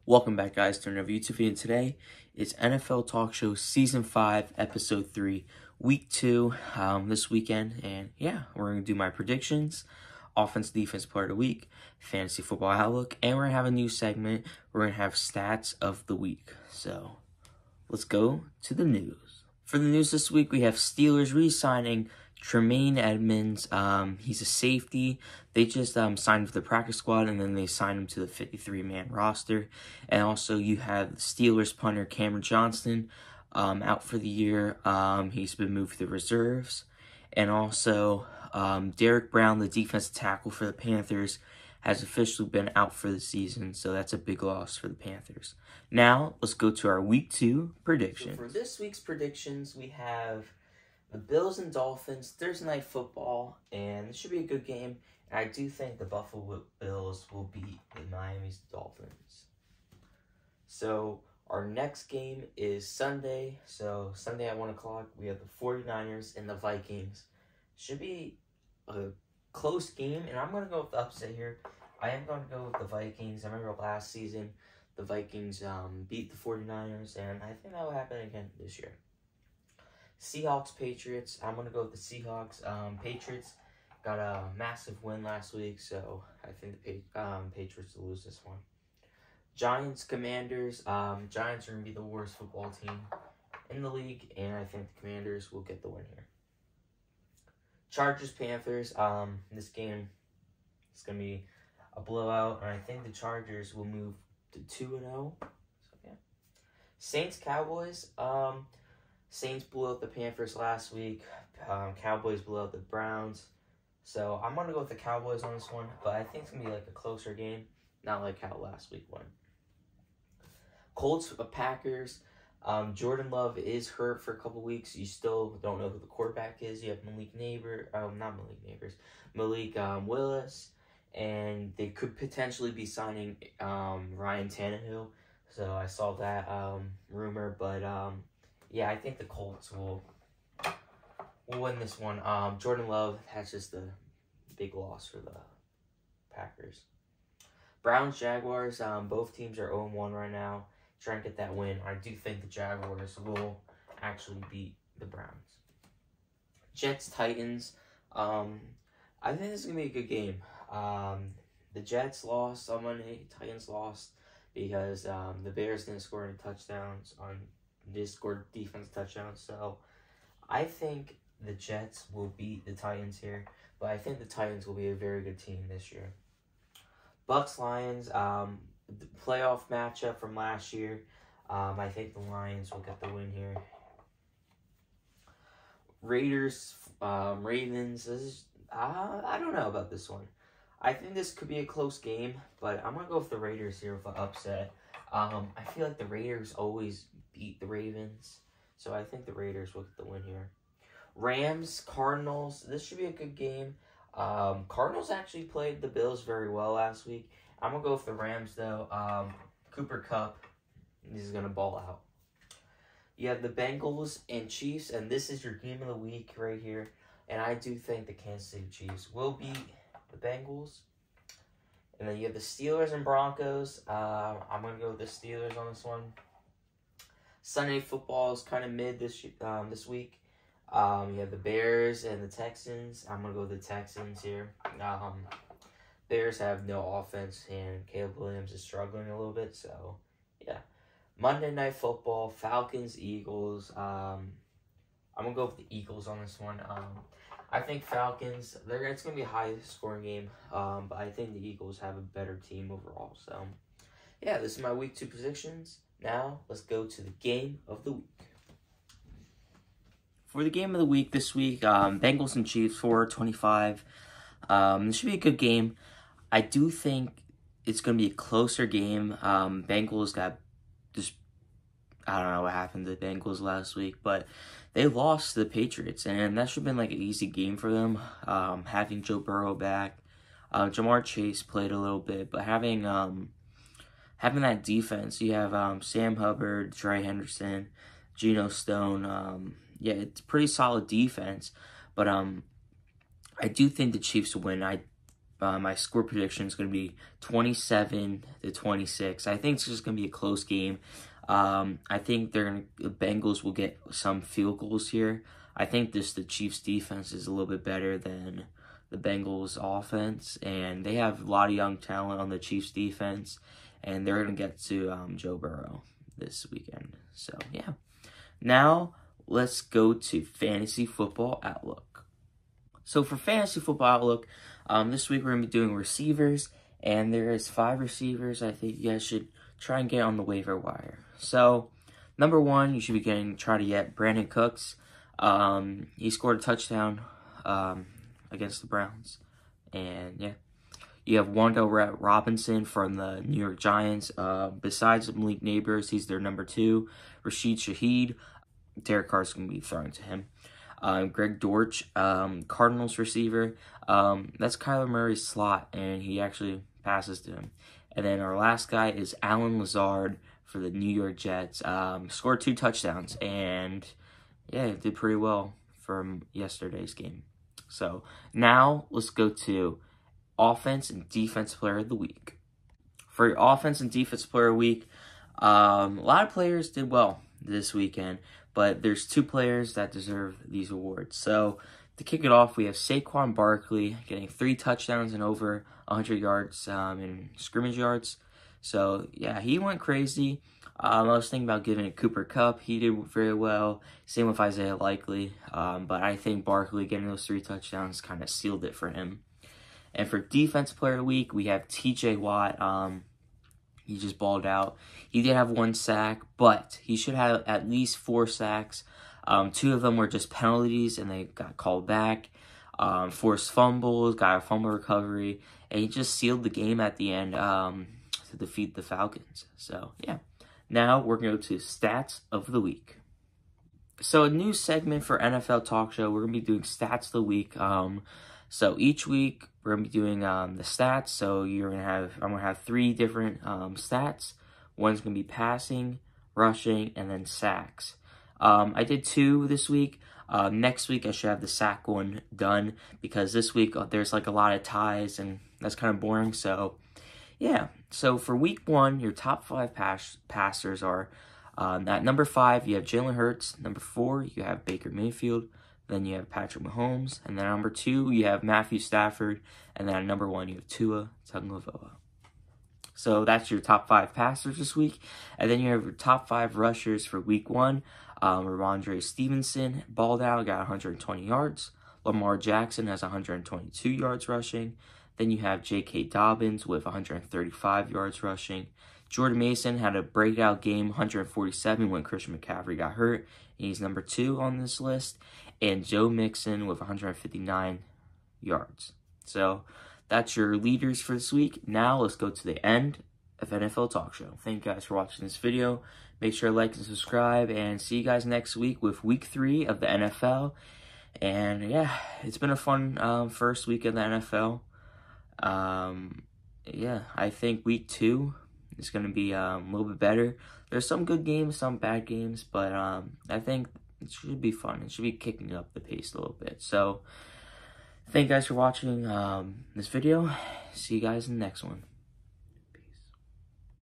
Welcome back, guys, to another YouTube video. Today is NFL Talk Show Season 5, Episode 3, Week 2, this weekend. And yeah, we're going to do my predictions, offense, defense player of the week, fantasy football outlook, and we're going to have a new segment. We're going to have stats of the week. So let's go to the news. For the news this week, we have Steelers re-signing Tremaine Edmonds. He's a safety. They just signed for the practice squad, and then they signed him to the 53-man roster. And also, you have the Steelers punter Cameron Johnston out for the year. He's been moved to the reserves. And also, Derek Brown, the defensive tackle for the Panthers, has officially been out for the season, so that's a big loss for the Panthers. Now, let's go to our Week 2 predictions. So for this week's predictions, we have the Bills and Dolphins, Thursday Night Football, and this should be a good game. And I do think the Buffalo Bills will beat the Miami Dolphins. So our next game is Sunday. So Sunday at 1 o'clock, we have the 49ers and the Vikings. Should be a close game, and I'm going to go with the upset here. I am going to go with the Vikings. I remember last season, the Vikings beat the 49ers, and I think that will happen again this year. Seahawks, Patriots. I'm going to go with the Seahawks. Patriots got a massive win last week, so I think the Patriots will lose this one. Giants, Commanders. Giants are going to be the worst football team in the league, and I think the Commanders will get the win here. Chargers, Panthers. This game is going to be a blowout, and I think the Chargers will move to 2-0. So, yeah. Saints, Cowboys. Saints blew out the Panthers last week. Cowboys blew out the Browns. So I'm going to go with the Cowboys on this one, but I think it's going to be like a closer game, not like how last week went. Colts, Packers. Jordan Love is hurt for a couple weeks. You still don't know who the quarterback is. You have Malik Willis, and they could potentially be signing Ryan Tannehill. So I saw that rumor, but yeah, I think the Colts will win this one. Jordan Love has just a big loss for the Packers. Browns, Jaguars. Both teams are 0-1 right now, trying to get that win. I do think the Jaguars will actually beat the Browns. Jets, Titans. I think this is going to be a good game. The Jets lost on Monday. Titans lost because the Bears didn't score any touchdowns They scored defense touchdowns. So I think the Jets will beat the Titans here, but I think the Titans will be a very good team this year. Bucks, Lions, the playoff matchup from last year. I think the Lions will get the win here. Raiders, Ravens. I don't know about this one. I think this could be a close game, but I'm going to go with the Raiders here with an upset. I feel like the Raiders always beat the Ravens, so I think the Raiders will get the win here. Rams, Cardinals. This should be a good game. Cardinals actually played the Bills very well last week. I'm going to go with the Rams, though. Cooper Kupp, he's going to ball out. You have the Bengals and Chiefs, and this is your game of the week right here. And I do think the Kansas City Chiefs will beat the Bengals. And then you have the Steelers and Broncos. I'm going to go with the Steelers on this one. Sunday football is kind of mid this week. You have the Bears and the Texans. I'm going to go with the Texans here. Bears have no offense, and Caleb Williams is struggling a little bit. So, yeah. Monday Night Football, Falcons, Eagles. I'm going to go with the Eagles on this one. I think Falcons, it's going to be a high-scoring game, but I think the Eagles have a better team overall. So, yeah, this is my Week 2 predictions. Now, let's go to the game of the week. For the game of the week this week, Bengals and Chiefs, 4-25. This should be a good game. I do think it's going to be a closer game. Bengals got just, I don't know what happened to the Bengals last week, but they lost to the Patriots, and that should have been like an easy game for them. Having Joe Burrow back, Jamar Chase played a little bit, but having that defense, you have Sam Hubbard, Trey Henderson, Geno Stone. Yeah, it's pretty solid defense, but I do think the Chiefs will win. I my score prediction is going to be 27-26. I think it's just going to be a close game. I think the Bengals will get some field goals here. I think the Chiefs defense is a little bit better than the Bengals offense, and they have a lot of young talent on the Chiefs defense, and they're going to get to Joe Burrow this weekend. So, yeah. Now, let's go to Fantasy Football Outlook. So, for Fantasy Football Outlook, this week we're going to be doing receivers, and there is 5 receivers I think you guys should try and get on the waiver wire. So, number 1, you should be try to get Brandon Cooks. He scored a touchdown against the Browns. And, yeah. You have Wan'Dale Robinson from the New York Giants. Besides Malik Neighbors, he's their number 2. Rashid Shaheed. Derek Carr's going to be throwing to him. Greg Dortch, Cardinals receiver. That's Kyler Murray's slot, and he actually passes to him. And then our last guy is Allen Lazard for the New York Jets. Scored 2 touchdowns, and yeah, did pretty well from yesterday's game. So now let's go to Offense and Defense Player of the Week. For your Offense and Defense Player of the Week, a lot of players did well this weekend, but there's 2 players that deserve these awards. So to kick it off, we have Saquon Barkley getting 3 touchdowns and over 100 yards in scrimmage yards. So yeah, he went crazy. I was thinking about giving it Cooper Kupp. He did very well. Same with Isaiah Likely. But I think Barkley getting those 3 touchdowns kind of sealed it for him. And for Defense Player of the Week, we have TJ Watt. He just balled out. He did have 1 sack, but he should have at least 4 sacks. 2 of them were just penalties, and they got called back. Forced fumbles, got a fumble recovery, and he just sealed the game at the end to defeat the Falcons. So, yeah. Now, we're going to go to Stats of the Week. So, a new segment for NFL Talk Show. We're going to be doing Stats of the Week. So each week we're gonna be doing the stats. So I'm gonna have 3 different stats. One's gonna be passing, rushing, and then sacks. I did 2 this week. Next week I should have the sack one done because this week there's like a lot of ties and that's kind of boring. So yeah. So for week 1, your top 5 passers are at number 5 you have Jalen Hurts. Number 4 you have Baker Mayfield. Then you have Patrick Mahomes. And then at number 2, you have Matthew Stafford. And then at number 1, you have Tua Tagovailoa. So that's your top 5 passers this week. And then you have your top 5 rushers for week 1. Ramondre Stevenson balled out, got 120 yards. Lamar Jackson has 122 yards rushing. Then you have J.K. Dobbins with 135 yards rushing. Jordan Mason had a breakout game, 147 when Christian McCaffrey got hurt. He's number 2 on this list. And Joe Mixon with 159 yards. So that's your leaders for this week. Now let's go to the end of NFL Talk Show. Thank you guys for watching this video. Make sure to like and subscribe. And see you guys next week with week 3 of the NFL. And yeah, it's been a fun first week of the NFL. Yeah, I think week 2 is going to be a little bit better. There's some good games, some bad games, but I think it should be fun. It should be kicking up the pace a little bit. So, thank you guys for watching this video. See you guys in the next one.